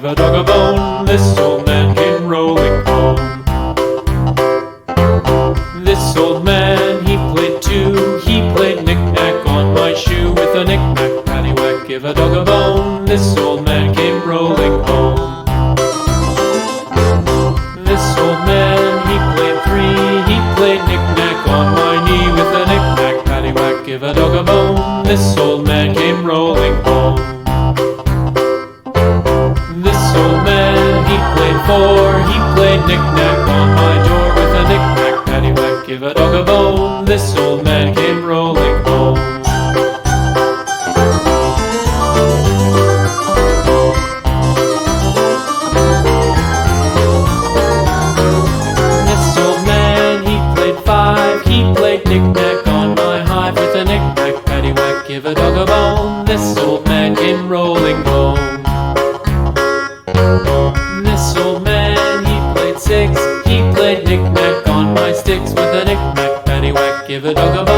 give a dog a bone. This old man came rolling home. This old man, he played too. He played knick-knack on my shoe. With a knick-knack, paddywhack, give a dog a bone. This old man came rolling home. This old man, he played three. He played knick-knack on my knee. With a knick-knack, paddywhack, give a dog a bone. This old man came rolling home. This old man, he played four. He played knick-knack on my door. With a knick-knack, paddywhack, give a dog a bone. This old man came rolling home. This old man, he played five. He played knick-knack on my hive. With a knick-knack, paddywhack, give a dog a bone. This old man came rolling home. This old man, he played six. He played knick-knack on my sticks. With a knick-knack, paddywhack, give a dog a bone.